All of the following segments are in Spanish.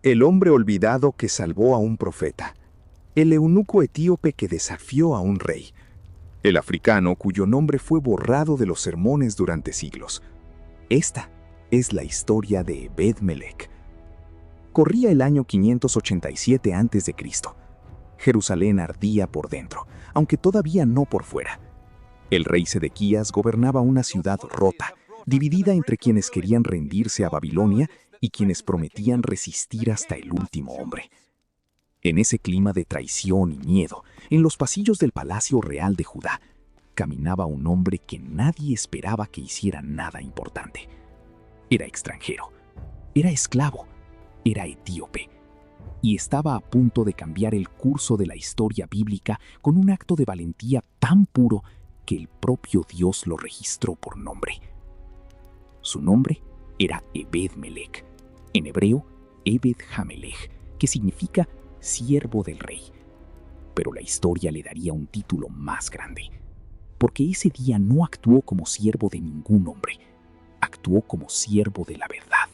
El hombre olvidado que salvó a un profeta. El eunuco etíope que desafió a un rey. El africano cuyo nombre fue borrado de los sermones durante siglos. Esta es la historia de Ebed-Melech. Corría el año 587 a.C. Jerusalén ardía por dentro, aunque todavía no por fuera. El rey Sedequías gobernaba una ciudad rota, dividida entre quienes querían rendirse a Babilonia y quienes prometían resistir hasta el último hombre. En ese clima de traición y miedo, en los pasillos del Palacio Real de Judá, caminaba un hombre que nadie esperaba que hiciera nada importante. Era extranjero, era esclavo, era etíope, y estaba a punto de cambiar el curso de la historia bíblica con un acto de valentía tan puro que el propio Dios lo registró por nombre. Su nombre era Ebed-Melech, en hebreo Ebed-Hamelech, que significa siervo del rey. Pero la historia le daría un título más grande, porque ese día no actuó como siervo de ningún hombre, actuó como siervo de la verdad.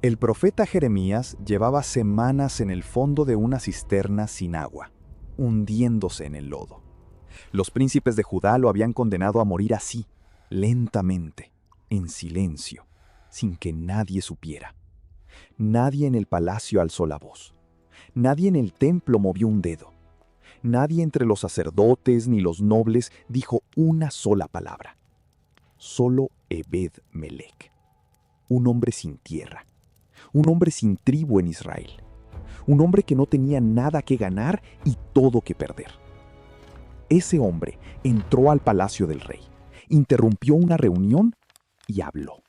El profeta Jeremías llevaba semanas en el fondo de una cisterna sin agua, hundiéndose en el lodo. Los príncipes de Judá lo habían condenado a morir así, lentamente, en silencio, sin que nadie supiera. Nadie en el palacio alzó la voz. Nadie en el templo movió un dedo. Nadie entre los sacerdotes ni los nobles dijo una sola palabra. Solo Ebed-Melech, un hombre sin tierra, un hombre sin tribu en Israel, un hombre que no tenía nada que ganar y todo que perder. Ese hombre entró al palacio del rey, interrumpió una reunión y habló.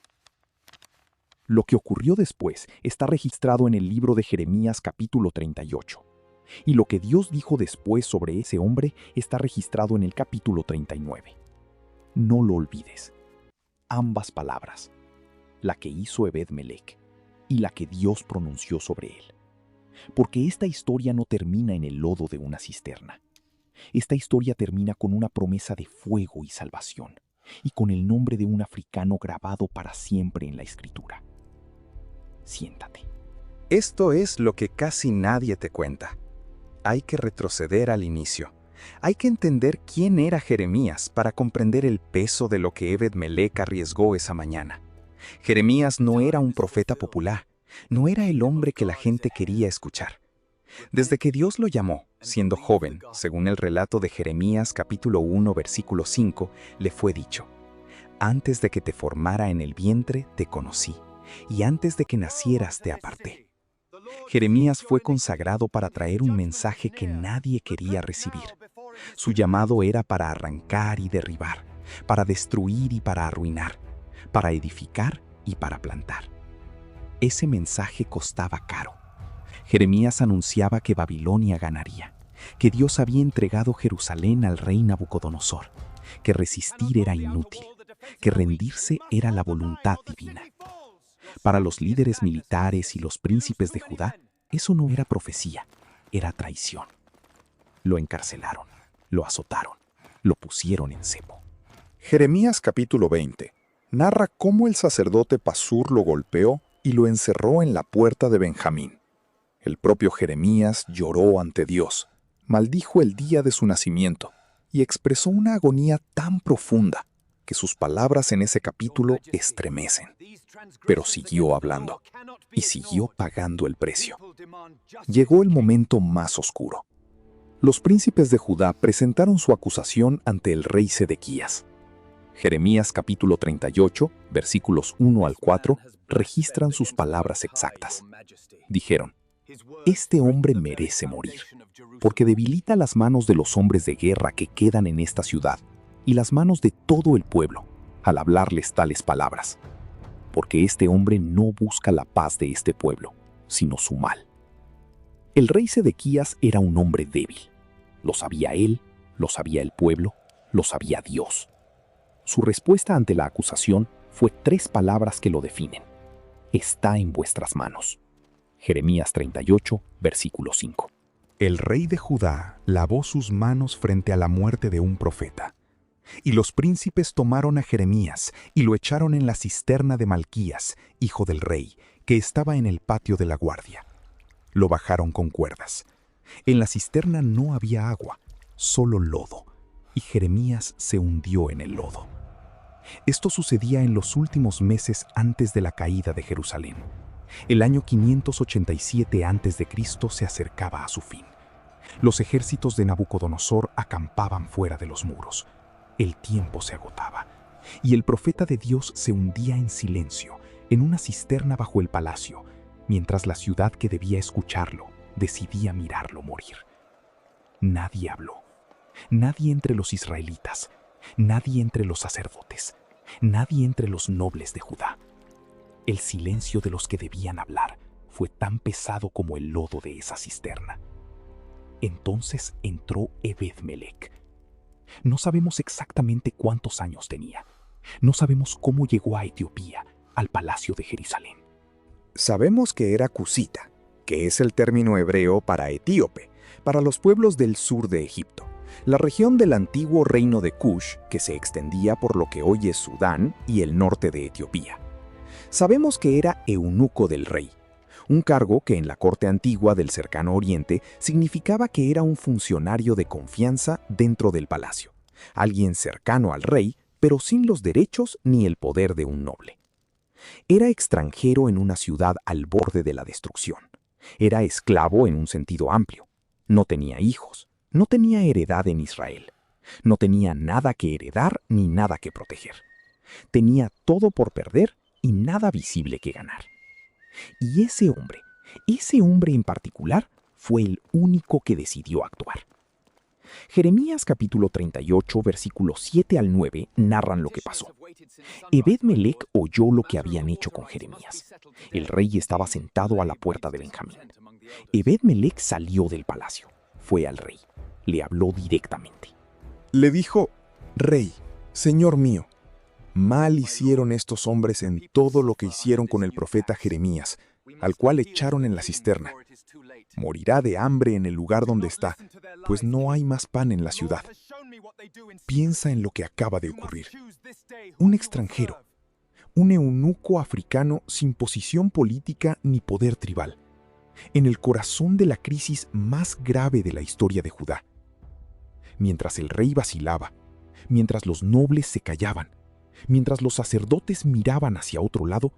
Lo que ocurrió después está registrado en el libro de Jeremías capítulo 38. Y lo que Dios dijo después sobre ese hombre está registrado en el capítulo 39. No lo olvides. Ambas palabras, la que hizo Ebed-Melech y la que Dios pronunció sobre él. Porque esta historia no termina en el lodo de una cisterna. Esta historia termina con una promesa de fuego y salvación, y con el nombre de un africano grabado para siempre en la escritura. Siéntate. Esto es lo que casi nadie te cuenta. Hay que retroceder al inicio. Hay que entender quién era Jeremías para comprender el peso de lo que Ebed-Melech arriesgó esa mañana. Jeremías no era un profeta popular, no era el hombre que la gente quería escuchar. Desde que Dios lo llamó, siendo joven, según el relato de Jeremías capítulo 1, versículo 5, le fue dicho: «Antes de que te formara en el vientre, te conocí, y antes de que nacieras te aparté». Jeremías fue consagrado para traer un mensaje que nadie quería recibir. Su llamado era para arrancar y derribar, para destruir y para arruinar, para edificar y para plantar. Ese mensaje costaba caro. Jeremías anunciaba que Babilonia ganaría, que Dios había entregado Jerusalén al rey Nabucodonosor, que resistir era inútil, que rendirse era la voluntad divina. Para los líderes militares y los príncipes de Judá, eso no era profecía, era traición. Lo encarcelaron, lo azotaron, lo pusieron en cepo. Jeremías capítulo 20 narra cómo el sacerdote Pasur lo golpeó y lo encerró en la puerta de Benjamín. El propio Jeremías lloró ante Dios, maldijo el día de su nacimiento y expresó una agonía tan profunda que sus palabras en ese capítulo estremecen. Pero siguió hablando y siguió pagando el precio. Llegó el momento más oscuro. Los príncipes de Judá presentaron su acusación ante el rey Sedequías. Jeremías capítulo 38, versículos 1 al 4, registran sus palabras exactas. Dijeron: «Este hombre merece morir, porque debilita las manos de los hombres de guerra que quedan en esta ciudad y las manos de todo el pueblo al hablarles tales palabras. Porque este hombre no busca la paz de este pueblo, sino su mal». El rey Sedequías era un hombre débil. Lo sabía él, lo sabía el pueblo, lo sabía Dios. Su respuesta ante la acusación fue 3 palabras que lo definen: «Está en vuestras manos». Jeremías 38, versículo 5. El rey de Judá lavó sus manos frente a la muerte de un profeta. Y los príncipes tomaron a Jeremías y lo echaron en la cisterna de Malquías, hijo del rey, que estaba en el patio de la guardia. Lo bajaron con cuerdas. En la cisterna no había agua, solo lodo, y Jeremías se hundió en el lodo. Esto sucedía en los últimos meses antes de la caída de Jerusalén. El año 587 a.C. se acercaba a su fin. Los ejércitos de Nabucodonosor acampaban fuera de los muros. El tiempo se agotaba, y el profeta de Dios se hundía en silencio, en una cisterna bajo el palacio, mientras la ciudad que debía escucharlo decidía mirarlo morir. Nadie habló. Nadie entre los israelitas, nadie entre los sacerdotes, nadie entre los nobles de Judá. El silencio de los que debían hablar fue tan pesado como el lodo de esa cisterna. Entonces entró Ebed-Melec. No sabemos exactamente cuántos años tenía. No sabemos cómo llegó a Etiopía, al palacio de Jerusalén. Sabemos que era cusita, que es el término hebreo para etíope, para los pueblos del sur de Egipto, la región del antiguo reino de Kush que se extendía por lo que hoy es Sudán y el norte de Etiopía. Sabemos que era eunuco del rey, un cargo que en la corte antigua del cercano oriente significaba que era un funcionario de confianza dentro del palacio, alguien cercano al rey, pero sin los derechos ni el poder de un noble. Era extranjero en una ciudad al borde de la destrucción. Era esclavo en un sentido amplio. No tenía hijos, no tenía heredad en Israel. No tenía nada que heredar ni nada que proteger. Tenía todo por perder y nada visible que ganar. Y ese hombre en particular, fue el único que decidió actuar. Jeremías capítulo 38, versículos 7 al 9 narran lo que pasó. Ebed-Melec oyó lo que habían hecho con Jeremías. El rey estaba sentado a la puerta de Benjamín. Ebed-Melec salió del palacio, fue al rey, le habló directamente. Le dijo: Rey, señor mío, mal hicieron estos hombres en todo lo que hicieron con el profeta Jeremías, al cual echaron en la cisterna. Morirá de hambre en el lugar donde está, pues no hay más pan en la ciudad. Piensa en lo que acaba de ocurrir. Un extranjero, un eunuco africano sin posición política ni poder tribal, en el corazón de la crisis más grave de la historia de Judá. Mientras el rey vacilaba, mientras los nobles se callaban, mientras los sacerdotes miraban hacia otro lado,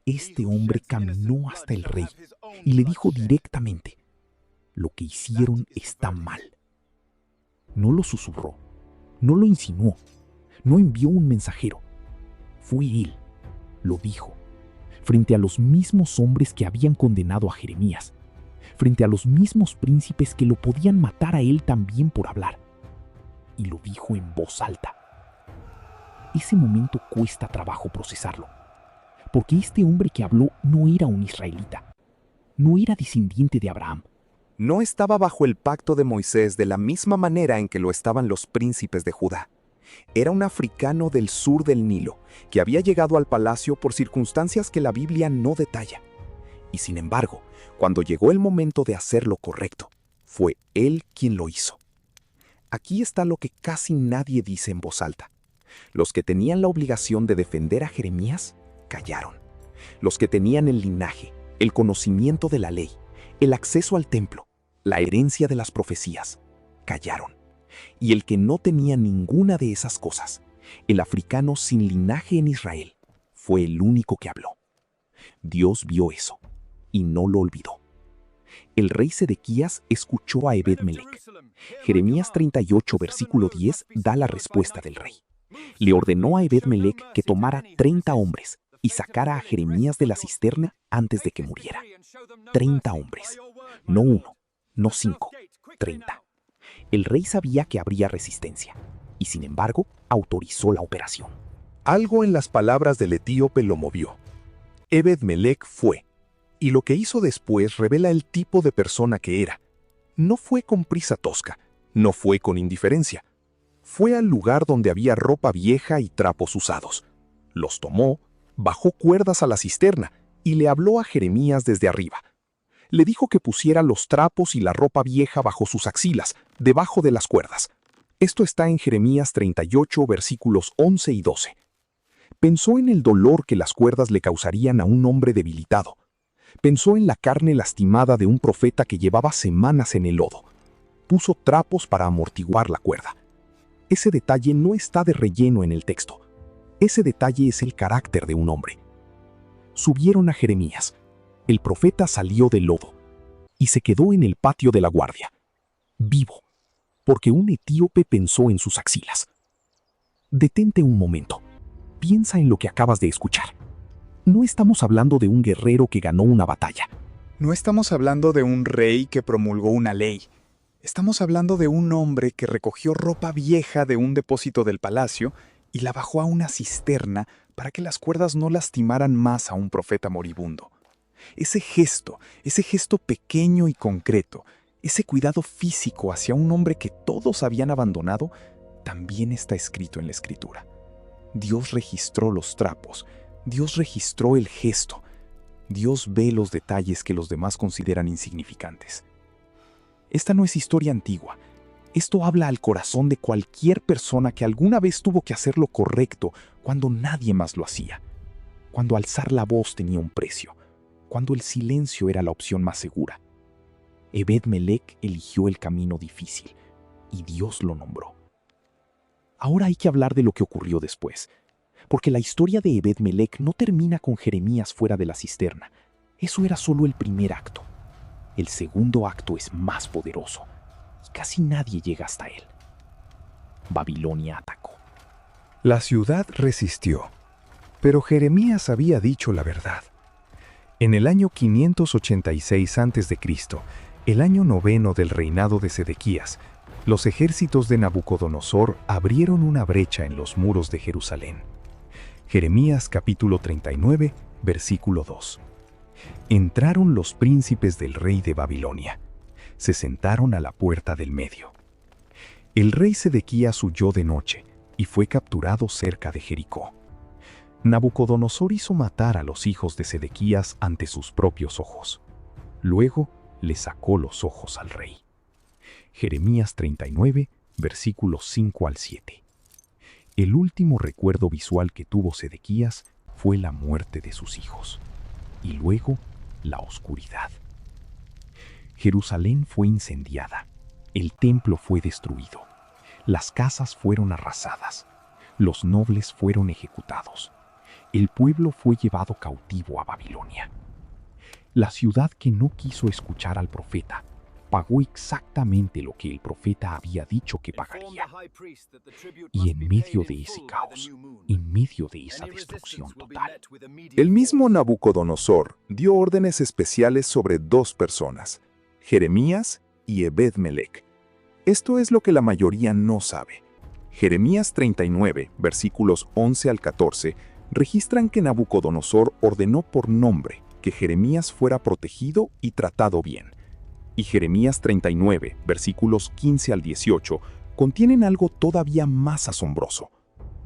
este hombre caminó hasta el rey y le dijo directamente: lo que hicieron está mal. No lo susurró, no lo insinuó, no envió un mensajero. Fue él, lo dijo, frente a los mismos hombres que habían condenado a Jeremías, frente a los mismos príncipes que lo podían matar a él también por hablar. Y lo dijo en voz alta. Ese momento cuesta trabajo procesarlo, porque este hombre que habló no era un israelita, no era descendiente de Abraham. No estaba bajo el pacto de Moisés de la misma manera en que lo estaban los príncipes de Judá. Era un africano del sur del Nilo, que había llegado al palacio por circunstancias que la Biblia no detalla. Y sin embargo, cuando llegó el momento de hacer lo correcto, fue él quien lo hizo. Aquí está lo que casi nadie dice en voz alta. Los que tenían la obligación de defender a Jeremías, callaron. Los que tenían el linaje, el conocimiento de la ley, el acceso al templo, la herencia de las profecías, callaron. Y el que no tenía ninguna de esas cosas, el africano sin linaje en Israel, fue el único que habló. Dios vio eso y no lo olvidó. El rey Sedequías escuchó a Ebed-Melec. Jeremías 38, versículo 10, da la respuesta del rey. Le ordenó a Ebed-Melec que tomara 30 hombres y sacara a Jeremías de la cisterna antes de que muriera. 30 hombres, no uno, no 5, 30. El rey sabía que habría resistencia y, sin embargo, autorizó la operación. Algo en las palabras del etíope lo movió. Ebed-Melec fue, y lo que hizo después revela el tipo de persona que era. No fue con prisa tosca, no fue con indiferencia. Fue al lugar donde había ropa vieja y trapos usados. Los tomó, bajó cuerdas a la cisterna y le habló a Jeremías desde arriba. Le dijo que pusiera los trapos y la ropa vieja bajo sus axilas, debajo de las cuerdas. Esto está en Jeremías 38, versículos 11 y 12. Pensó en el dolor que las cuerdas le causarían a un hombre debilitado. Pensó en la carne lastimada de un profeta que llevaba semanas en el lodo. Puso trapos para amortiguar la cuerda. Ese detalle no está de relleno en el texto. Ese detalle es el carácter de un hombre. Subieron a Jeremías. El profeta salió del lodo y se quedó en el patio de la guardia, vivo, porque un etíope pensó en sus axilas. Detente un momento. Piensa en lo que acabas de escuchar. No estamos hablando de un guerrero que ganó una batalla. No estamos hablando de un rey que promulgó una ley. Estamos hablando de un hombre que recogió ropa vieja de un depósito del palacio y la bajó a una cisterna para que las cuerdas no lastimaran más a un profeta moribundo. Ese gesto pequeño y concreto, ese cuidado físico hacia un hombre que todos habían abandonado, también está escrito en la Escritura. Dios registró los trapos, Dios registró el gesto. Dios ve los detalles que los demás consideran insignificantes. Esta no es historia antigua. Esto habla al corazón de cualquier persona que alguna vez tuvo que hacer lo correcto cuando nadie más lo hacía. Cuando alzar la voz tenía un precio. Cuando el silencio era la opción más segura. Ebed-Melech eligió el camino difícil y Dios lo nombró. Ahora hay que hablar de lo que ocurrió después, porque la historia de Ebed-Melech no termina con Jeremías fuera de la cisterna. Eso era solo el primer acto. El segundo acto es más poderoso y casi nadie llega hasta él. Babilonia atacó. La ciudad resistió, pero Jeremías había dicho la verdad. En el año 586 a.C., el año 9 del reinado de Sedequías, los ejércitos de Nabucodonosor abrieron una brecha en los muros de Jerusalén. Jeremías capítulo 39, versículo 2. Entraron los príncipes del rey de Babilonia. Se sentaron a la puerta del medio. El rey Sedequías huyó de noche y fue capturado cerca de Jericó. Nabucodonosor hizo matar a los hijos de Sedequías ante sus propios ojos. Luego le sacó los ojos al rey. Jeremías 39, versículos 5 al 7. El último recuerdo visual que tuvo Sedequías fue la muerte de sus hijos, y luego la oscuridad. Jerusalén fue incendiada, el templo fue destruido, las casas fueron arrasadas, los nobles fueron ejecutados, el pueblo fue llevado cautivo a Babilonia. La ciudad que no quiso escuchar al profeta pagó exactamente lo que el profeta había dicho que pagaría. Y en medio de ese caos, en medio de esa destrucción total, El mismo Nabucodonosor dio órdenes especiales sobre dos personas, Jeremías y Ebed-Melech. Esto es lo que la mayoría no sabe. Jeremías 39, versículos 11 al 14, registran que Nabucodonosor ordenó por nombre que Jeremías fuera protegido y tratado bien. Y Jeremías 39, versículos 15 al 18, contienen algo todavía más asombroso.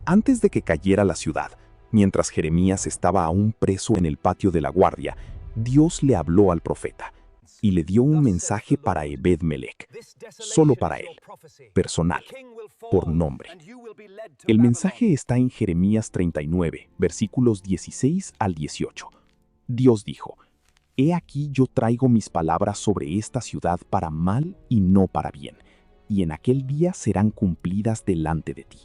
Antes de que cayera la ciudad, mientras Jeremías estaba aún preso en el patio de la guardia, Dios le habló al profeta y le dio un mensaje para Ebed-Melech, solo para él, personal, por nombre. El mensaje está en Jeremías 39, versículos 16 al 18. Dios dijo: «He aquí yo traigo mis palabras sobre esta ciudad para mal y no para bien, y en aquel día serán cumplidas delante de ti.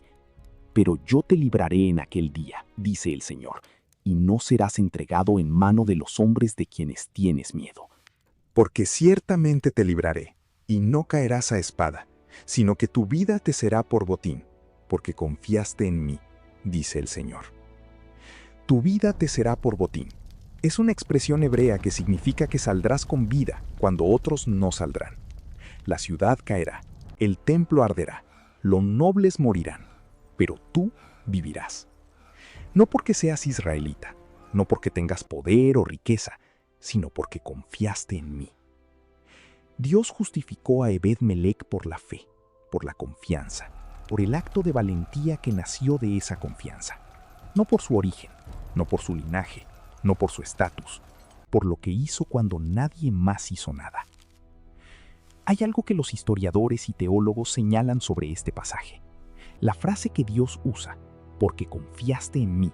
Pero yo te libraré en aquel día, dice el Señor, y no serás entregado en mano de los hombres de quienes tienes miedo. Porque ciertamente te libraré, y no caerás a espada, sino que tu vida te será por botín, porque confiaste en mí, dice el Señor». Tu vida te será por botín. Es una expresión hebrea que significa que saldrás con vida cuando otros no saldrán. La ciudad caerá, el templo arderá, los nobles morirán, pero tú vivirás. No porque seas israelita, no porque tengas poder o riqueza, sino porque confiaste en mí. Dios justificó a Ebed-Melech por la fe, por la confianza, por el acto de valentía que nació de esa confianza. No por su origen, no por su linaje, no por su estatus, por lo que hizo cuando nadie más hizo nada. Hay algo que los historiadores y teólogos señalan sobre este pasaje. La frase que Dios usa, porque confiaste en mí,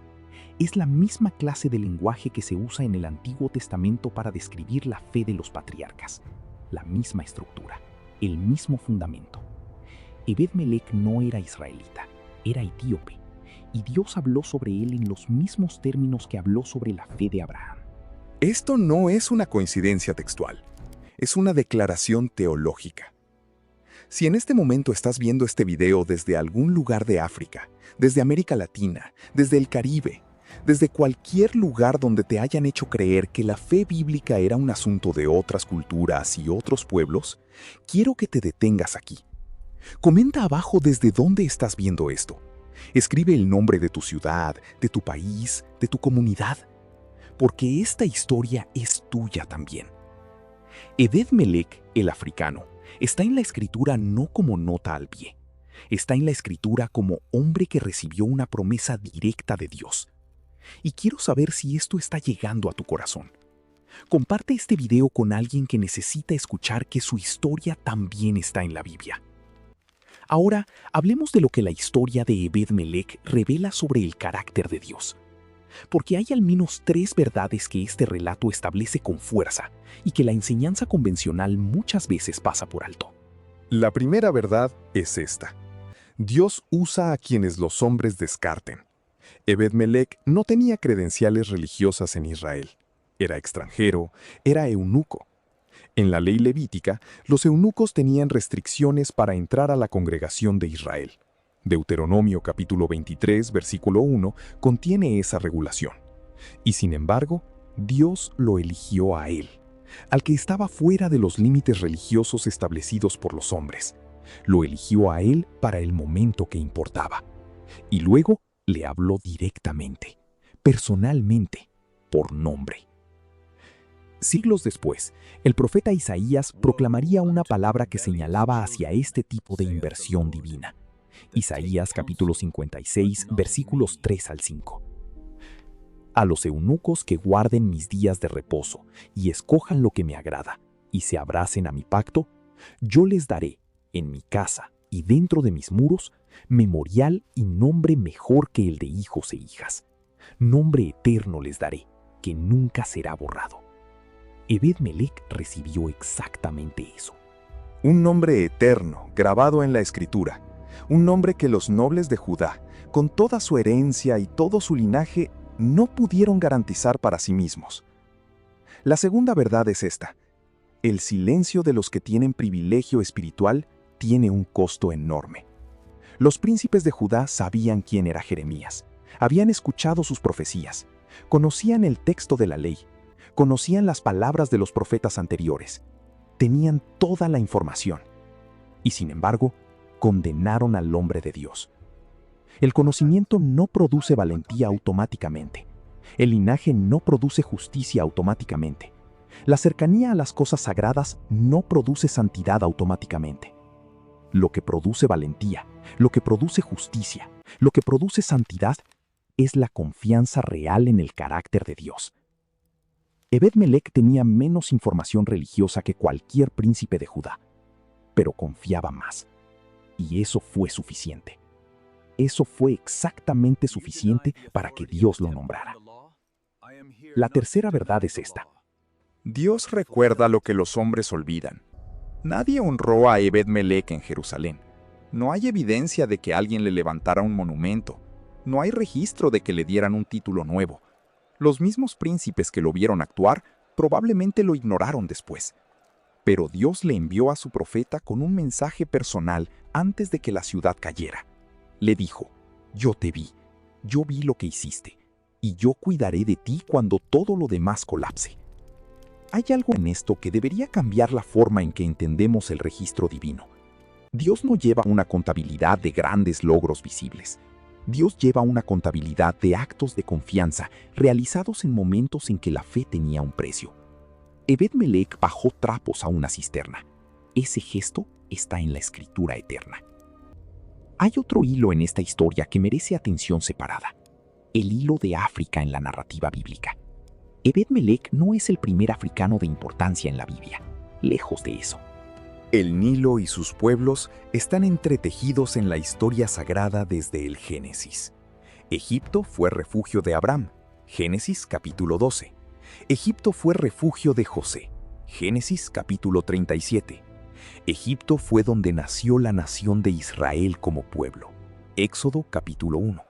Es la misma clase de lenguaje que se usa en el Antiguo Testamento para describir la fe de los patriarcas. La misma estructura, el mismo fundamento. Ebed-Melec no era israelita, era etíope, y Dios habló sobre él en los mismos términos que habló sobre la fe de Abraham. Esto no es una coincidencia textual, es una declaración teológica. Si en este momento estás viendo este video desde algún lugar de África, desde América Latina, desde el Caribe, desde cualquier lugar donde te hayan hecho creer que la fe bíblica era un asunto de otras culturas y otros pueblos, quiero que te detengas aquí. Comenta abajo desde dónde estás viendo esto. Escribe el nombre de tu ciudad, de tu país, de tu comunidad, porque esta historia es tuya también. Ebed-Melec, el africano, está en la escritura no como nota al pie. Está en la escritura como hombre que recibió una promesa directa de Dios. Y quiero saber si esto está llegando a tu corazón. Comparte este video con alguien que necesita escuchar que su historia también está en la Biblia. Ahora, hablemos de lo que la historia de Ebed-Melec revela sobre el carácter de Dios. Porque hay al menos 3 verdades que este relato establece con fuerza y que la enseñanza convencional muchas veces pasa por alto. La primera verdad es esta. Dios usa a quienes los hombres descarten. Ebed-Melec no tenía credenciales religiosas en Israel. Era extranjero, era eunuco. En la ley levítica, los eunucos tenían restricciones para entrar a la congregación de Israel. Deuteronomio capítulo 23, versículo 1, contiene esa regulación. Y sin embargo, Dios lo eligió a él, al que estaba fuera de los límites religiosos establecidos por los hombres. Lo eligió a él para el momento que importaba. Y luego le habló directamente, personalmente, por nombre. Siglos después, el profeta Isaías proclamaría una palabra que señalaba hacia este tipo de inversión divina. Isaías capítulo 56, versículos 3 al 5. A los eunucos que guarden mis días de reposo y escojan lo que me agrada y se abracen a mi pacto, yo les daré, en mi casa y dentro de mis muros, memorial y nombre mejor que el de hijos e hijas. Nombre eterno les daré, que nunca será borrado. Ebed-Melec recibió exactamente eso. Un nombre eterno, grabado en la Escritura. Un nombre que los nobles de Judá, con toda su herencia y todo su linaje, no pudieron garantizar para sí mismos. La segunda verdad es esta. El silencio de los que tienen privilegio espiritual tiene un costo enorme. Los príncipes de Judá sabían quién era Jeremías, habían escuchado sus profecías, conocían el texto de la ley, conocían las palabras de los profetas anteriores, tenían toda la información. Y sin embargo, condenaron al hombre de Dios. El conocimiento no produce valentía automáticamente. El linaje no produce justicia automáticamente. La cercanía a las cosas sagradas no produce santidad automáticamente. Lo que produce valentía, lo que produce justicia, lo que produce santidad, es la confianza real en el carácter de Dios. Ebed-Melec tenía menos información religiosa que cualquier príncipe de Judá, pero confiaba más. Y eso fue suficiente. Eso fue exactamente suficiente para que Dios lo nombrara. La tercera verdad es esta. Dios recuerda lo que los hombres olvidan. Nadie honró a Ebed-Melec en Jerusalén. No hay evidencia de que alguien le levantara un monumento. No hay registro de que le dieran un título nuevo. Los mismos príncipes que lo vieron actuar probablemente lo ignoraron después. Pero Dios le envió a su profeta con un mensaje personal antes de que la ciudad cayera. Le dijo, yo te vi, yo vi lo que hiciste, y yo cuidaré de ti cuando todo lo demás colapse. Hay algo en esto que debería cambiar la forma en que entendemos el registro divino. Dios no lleva una contabilidad de grandes logros visibles. Dios lleva una contabilidad de actos de confianza realizados en momentos en que la fe tenía un precio. Ebed-Melec bajó trapos a una cisterna. Ese gesto está en la Escritura eterna. Hay otro hilo en esta historia que merece atención separada. El hilo de África en la narrativa bíblica. Ebed-Melec no es el primer africano de importancia en la Biblia. Lejos de eso. El Nilo y sus pueblos están entretejidos en la historia sagrada desde el Génesis. Egipto fue refugio de Abraham. Génesis capítulo 12. Egipto fue refugio de José. Génesis capítulo 37. Egipto fue donde nació la nación de Israel como pueblo. Éxodo capítulo 1.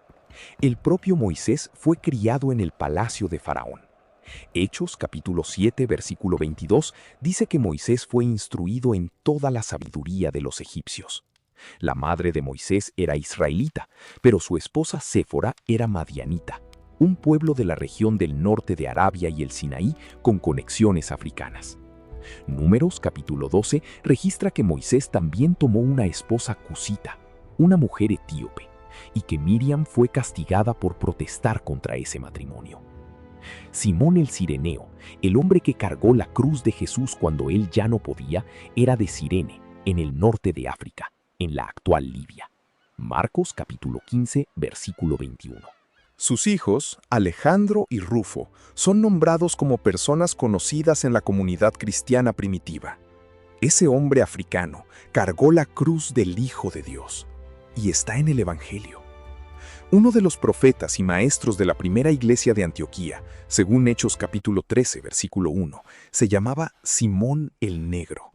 El propio Moisés fue criado en el palacio de Faraón. Hechos capítulo 7 versículo 22 dice que Moisés fue instruido en toda la sabiduría de los egipcios. La madre de Moisés era israelita, pero su esposa Séfora era madianita, un pueblo de la región del norte de Arabia y el Sinaí con conexiones africanas. Números capítulo 12 registra que Moisés también tomó una esposa cusita, una mujer etíope, y que Miriam fue castigada por protestar contra ese matrimonio. Simón el Cireneo, el hombre que cargó la cruz de Jesús cuando él ya no podía, era de Cirene, en el norte de África, en la actual Libia. Marcos capítulo 15, versículo 21. Sus hijos, Alejandro y Rufo, son nombrados como personas conocidas en la comunidad cristiana primitiva. Ese hombre africano cargó la cruz del Hijo de Dios y está en el Evangelio. Uno de los profetas y maestros de la primera iglesia de Antioquía, según Hechos capítulo 13, versículo 1, se llamaba Simón el Negro.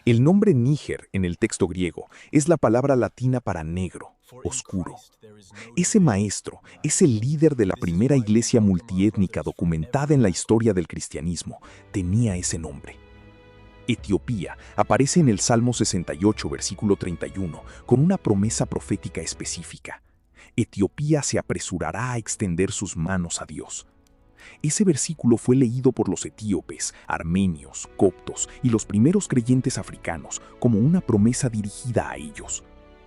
El nombre Níger en el texto griego es la palabra latina para negro, oscuro. Ese maestro es el líder de la primera iglesia multiétnica documentada en la historia del cristianismo. Tenía ese nombre. Etiopía aparece en el Salmo 68, versículo 31, con una promesa profética específica. Etiopía se apresurará a extender sus manos a Dios. Ese versículo fue leído por los etíopes, armenios, coptos y los primeros creyentes africanos como una promesa dirigida a ellos,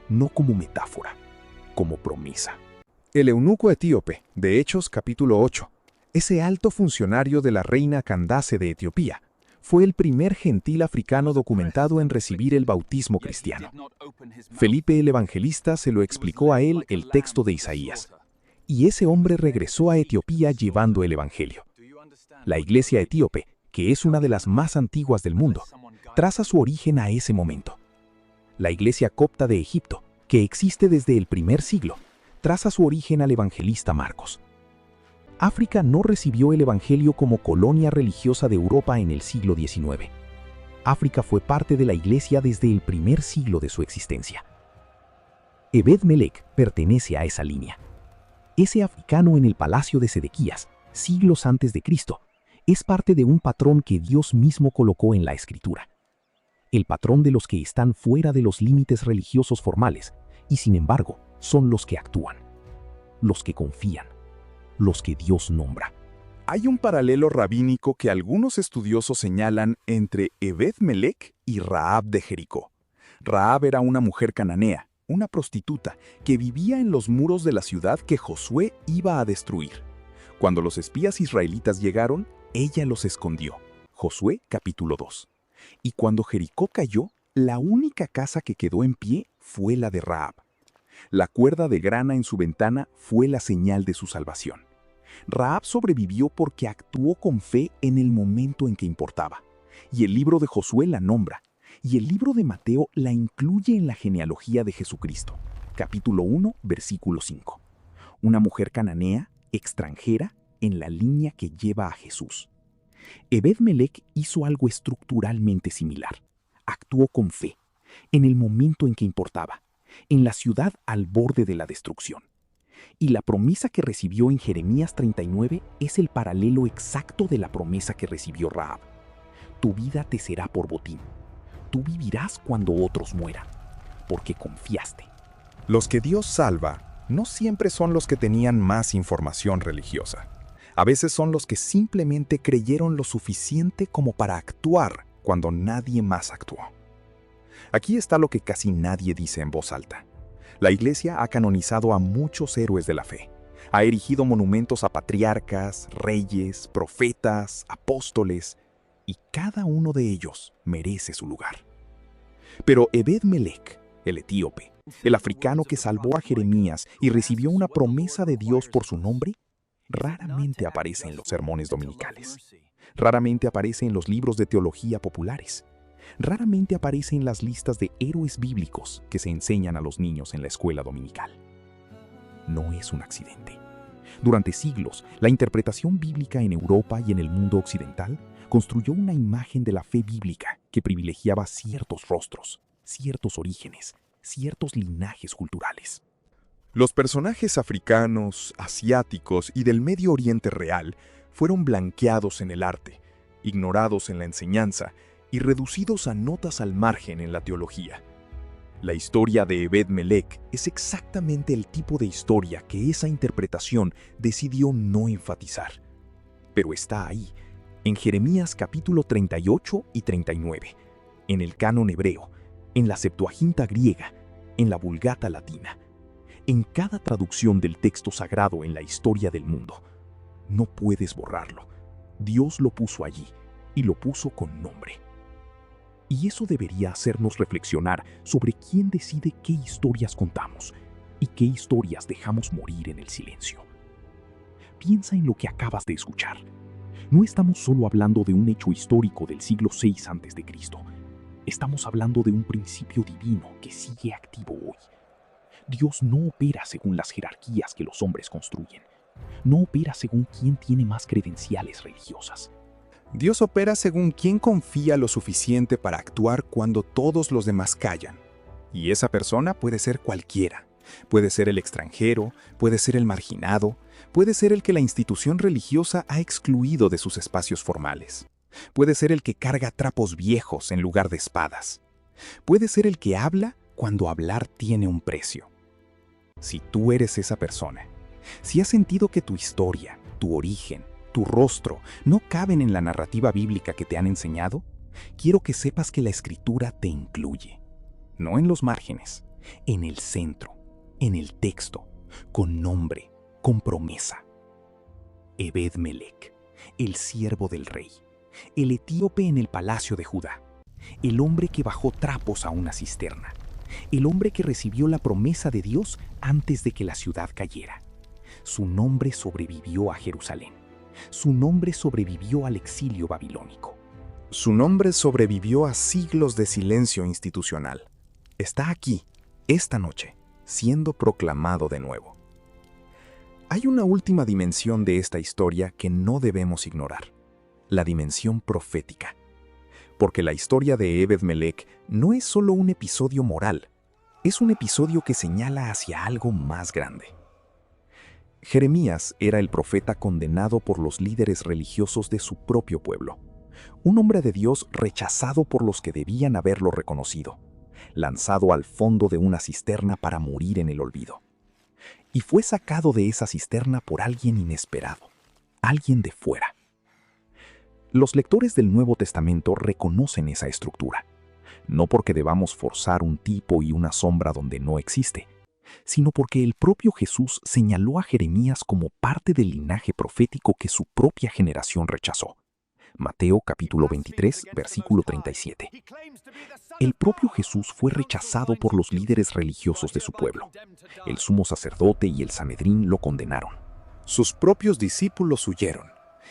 no como metáfora, como promesa. El eunuco etíope, de Hechos capítulo 8, ese alto funcionario de la reina Candace de Etiopía, fue el primer gentil africano documentado en recibir el bautismo cristiano. Felipe el Evangelista se lo explicó a él el texto de Isaías, y ese hombre regresó a Etiopía llevando el Evangelio. La iglesia etíope, que es una de las más antiguas del mundo, traza su origen a ese momento. La iglesia copta de Egipto, que existe desde el primer siglo, traza su origen al evangelista Marcos. África no recibió el Evangelio como colonia religiosa de Europa en el siglo XIX. África fue parte de la Iglesia desde el primer siglo de su existencia. Ebed-Melech pertenece a esa línea. Ese africano en el palacio de Sedequías, siglos antes de Cristo, es parte de un patrón que Dios mismo colocó en la Escritura. El patrón de los que están fuera de los límites religiosos formales y, sin embargo, son los que actúan, los que confían, los que Dios nombra. Hay un paralelo rabínico que algunos estudiosos señalan entre Ebed-Melech y Rahab de Jericó. Rahab era una mujer cananea, una prostituta, que vivía en los muros de la ciudad que Josué iba a destruir. Cuando los espías israelitas llegaron, ella los escondió. Josué capítulo 2. Y cuando Jericó cayó, la única casa que quedó en pie fue la de Rahab. La cuerda de grana en su ventana fue la señal de su salvación. Rahab sobrevivió porque actuó con fe en el momento en que importaba. Y el libro de Josué la nombra. Y el libro de Mateo la incluye en la genealogía de Jesucristo. Capítulo 1, versículo 5. Una mujer cananea, extranjera, en la línea que lleva a Jesús. Ebed-Melech hizo algo estructuralmente similar. Actuó con fe, en el momento en que importaba, en la ciudad al borde de la destrucción. Y la promesa que recibió en Jeremías 39 es el paralelo exacto de la promesa que recibió Rahab. Tu vida te será por botín. Tú vivirás cuando otros mueran, porque confiaste. Los que Dios salva no siempre son los que tenían más información religiosa. A veces son los que simplemente creyeron lo suficiente como para actuar cuando nadie más actuó. Aquí está lo que casi nadie dice en voz alta. La Iglesia ha canonizado a muchos héroes de la fe. Ha erigido monumentos a patriarcas, reyes, profetas, apóstoles, y cada uno de ellos merece su lugar. Pero Ebed-Melech, el etíope, el africano que salvó a Jeremías y recibió una promesa de Dios por su nombre, raramente aparece en los sermones dominicales. Raramente aparece en los libros de teología populares. Raramente aparece en las listas de héroes bíblicos que se enseñan a los niños en la escuela dominical. no es un accidente. Durante siglos, la interpretación bíblica en Europa y en el mundo occidental construyó una imagen de la fe bíblica que privilegiaba ciertos rostros, ciertos orígenes, ciertos linajes culturales. Los personajes africanos, asiáticos y del Medio Oriente real fueron blanqueados en el arte, ignorados en la enseñanza y reducidos a notas al margen en la teología. La historia de Ebed-Melech es exactamente el tipo de historia que esa interpretación decidió no enfatizar. Pero está ahí, en Jeremías capítulo 38 y 39, en el canon hebreo, en la Septuaginta griega, en la Vulgata latina, en cada traducción del texto sagrado en la historia del mundo. No puedes borrarlo. Dios lo puso allí y lo puso con nombre. Y eso debería hacernos reflexionar sobre quién decide qué historias contamos y qué historias dejamos morir en el silencio. Piensa en lo que acabas de escuchar. No estamos solo hablando de un hecho histórico del siglo VI a.C. Estamos hablando de un principio divino que sigue activo hoy. Dios no opera según las jerarquías que los hombres construyen. No opera según quién tiene más credenciales religiosas. Dios opera según quien confía lo suficiente para actuar cuando todos los demás callan. Y esa persona puede ser cualquiera. Puede ser el extranjero, puede ser el marginado, puede ser el que la institución religiosa ha excluido de sus espacios formales. Puede ser el que carga trapos viejos en lugar de espadas. Puede ser el que habla cuando hablar tiene un precio. Si tú eres esa persona, si has sentido que tu historia, tu origen, tu rostro no caben en la narrativa bíblica que te han enseñado, quiero que sepas que la Escritura te incluye. No en los márgenes, en el centro, en el texto, con nombre, con promesa. Ebed-Melech, el siervo del rey, el etíope en el palacio de Judá, el hombre que bajó trapos a una cisterna, el hombre que recibió la promesa de Dios antes de que la ciudad cayera. Su nombre sobrevivió a Jerusalén. Su nombre sobrevivió al exilio babilónico. Su nombre sobrevivió a siglos de silencio institucional. Está aquí, esta noche, siendo proclamado de nuevo. Hay una última dimensión de esta historia que no debemos ignorar, la dimensión profética. Porque la historia de Ebed-Melech no es solo un episodio moral, es un episodio que señala hacia algo más grande. Jeremías era el profeta condenado por los líderes religiosos de su propio pueblo, un hombre de Dios rechazado por los que debían haberlo reconocido, lanzado al fondo de una cisterna para morir en el olvido. Y fue sacado de esa cisterna por alguien inesperado, alguien de fuera. Los lectores del Nuevo Testamento reconocen esa estructura, no porque debamos forzar un tipo y una sombra donde no existe, sino porque el propio Jesús señaló a Jeremías como parte del linaje profético que su propia generación rechazó. Mateo capítulo 23, versículo 37. El propio Jesús fue rechazado por los líderes religiosos de su pueblo. El sumo sacerdote y el Sanedrín lo condenaron. Sus propios discípulos huyeron,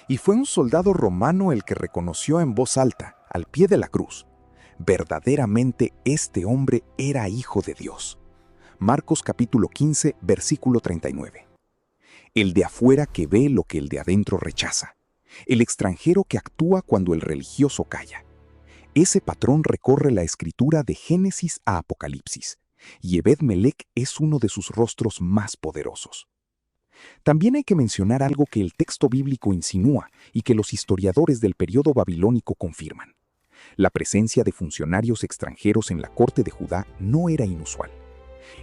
y fue un soldado romano el que reconoció en voz alta, al pie de la cruz, verdaderamente este hombre era hijo de Dios. Marcos capítulo 15, versículo 39. El de afuera que ve lo que el de adentro rechaza. El extranjero que actúa cuando el religioso calla. Ese patrón recorre la escritura de Génesis a Apocalipsis, y Ebed-Melech es uno de sus rostros más poderosos. También hay que mencionar algo que el texto bíblico insinúa y que los historiadores del periodo babilónico confirman. La presencia de funcionarios extranjeros en la corte de Judá no era inusual.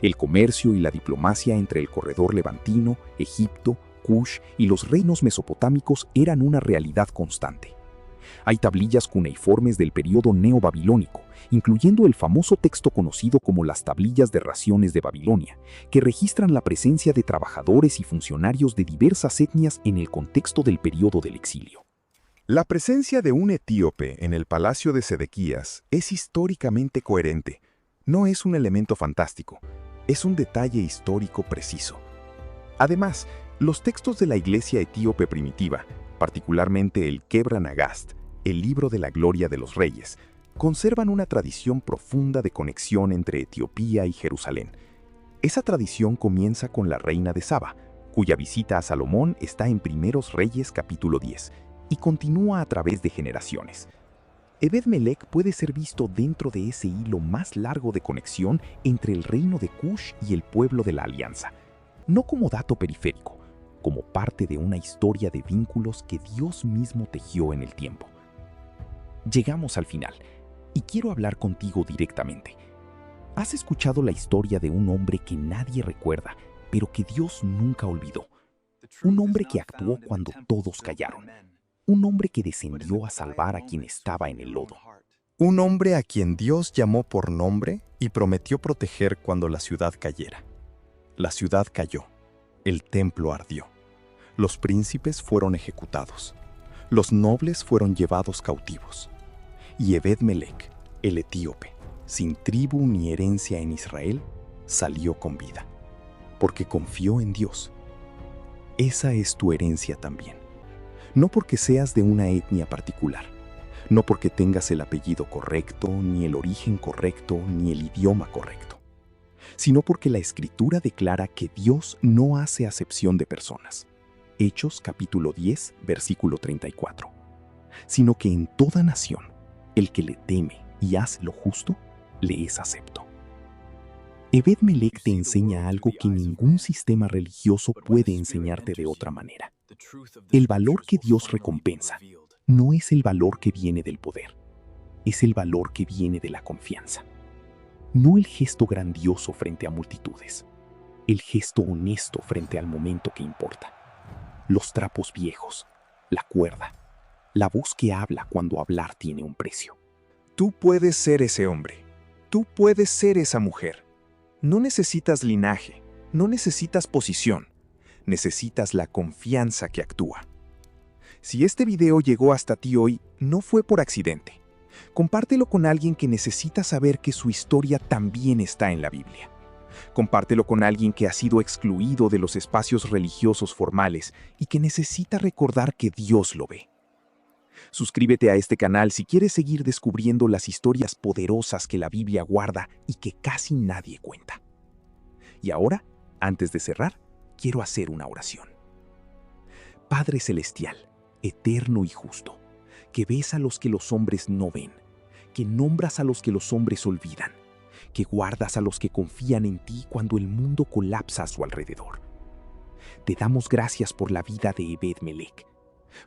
El comercio y la diplomacia entre el corredor levantino, Egipto, Cush y los reinos mesopotámicos eran una realidad constante. Hay tablillas cuneiformes del periodo neobabilónico, incluyendo el famoso texto conocido como las tablillas de raciones de Babilonia, que registran la presencia de trabajadores y funcionarios de diversas etnias en el contexto del periodo del exilio. La presencia de un etíope en el palacio de Sedequías es históricamente coherente. No es un elemento fantástico, es un detalle histórico preciso. Además, los textos de la iglesia etíope primitiva, particularmente el Kebra Nagast, el libro de la gloria de los reyes, conservan una tradición profunda de conexión entre Etiopía y Jerusalén. Esa tradición comienza con la reina de Saba, cuya visita a Salomón está en Primeros Reyes capítulo 10, y continúa a través de generaciones. Ebed-Melech puede ser visto dentro de ese hilo más largo de conexión entre el reino de Cush y el pueblo de la Alianza, no como dato periférico, como parte de una historia de vínculos que Dios mismo tejió en el tiempo. Llegamos al final, y quiero hablar contigo directamente. ¿Has escuchado la historia de un hombre que nadie recuerda, pero que Dios nunca olvidó? Un hombre que actuó cuando todos callaron. Un hombre que descendió a salvar a quien estaba en el lodo. Un hombre a quien Dios llamó por nombre y prometió proteger cuando la ciudad cayera. La ciudad cayó. El templo ardió. Los príncipes fueron ejecutados. Los nobles fueron llevados cautivos. Y Ebed-Melech, el etíope, sin tribu ni herencia en Israel, salió con vida, porque confió en Dios. Esa es tu herencia también. No porque seas de una etnia particular, no porque tengas el apellido correcto, ni el origen correcto, ni el idioma correcto, sino porque la Escritura declara que Dios no hace acepción de personas. Hechos capítulo 10, versículo 34. Sino que en toda nación, el que le teme y hace lo justo, le es acepto. Ebed-Melech te enseña algo que ningún sistema religioso puede enseñarte de otra manera. El valor que Dios recompensa no es el valor que viene del poder, es el valor que viene de la confianza. No el gesto grandioso frente a multitudes, el gesto honesto frente al momento que importa. Los trapos viejos, la cuerda, la voz que habla cuando hablar tiene un precio. Tú puedes ser ese hombre. Tú puedes ser esa mujer. No necesitas linaje, no necesitas posición. Necesitas la confianza que actúa. Si este video llegó hasta ti hoy, no fue por accidente. Compártelo con alguien que necesita saber que su historia también está en la Biblia. Compártelo con alguien que ha sido excluido de los espacios religiosos formales y que necesita recordar que Dios lo ve. Suscríbete a este canal si quieres seguir descubriendo las historias poderosas que la Biblia guarda y que casi nadie cuenta. Y ahora, antes de cerrar, quiero hacer una oración. Padre Celestial, eterno y justo, que ves a los que los hombres no ven, que nombras a los que los hombres olvidan, que guardas a los que confían en ti cuando el mundo colapsa a su alrededor. Te damos gracias por la vida de Ebed-Melech,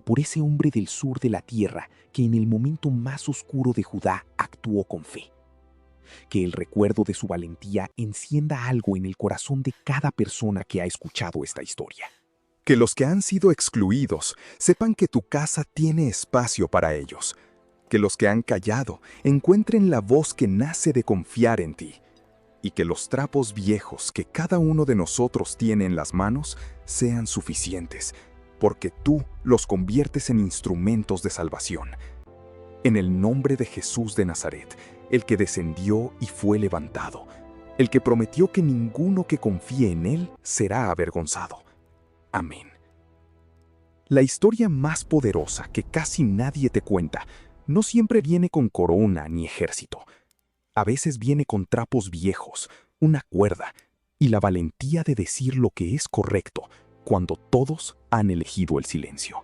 por ese hombre del sur de la tierra que en el momento más oscuro de Judá actuó con fe. Que el recuerdo de su valentía encienda algo en el corazón de cada persona que ha escuchado esta historia. Que los que han sido excluidos sepan que tu casa tiene espacio para ellos. Que los que han callado encuentren la voz que nace de confiar en ti. Y que los trapos viejos que cada uno de nosotros tiene en las manos sean suficientes, porque tú los conviertes en instrumentos de salvación. En el nombre de Jesús de Nazaret, el que descendió y fue levantado, el que prometió que ninguno que confíe en él será avergonzado. Amén. La historia más poderosa que casi nadie te cuenta no siempre viene con corona ni ejército. A veces viene con trapos viejos, una cuerda y la valentía de decir lo que es correcto cuando todos han elegido el silencio.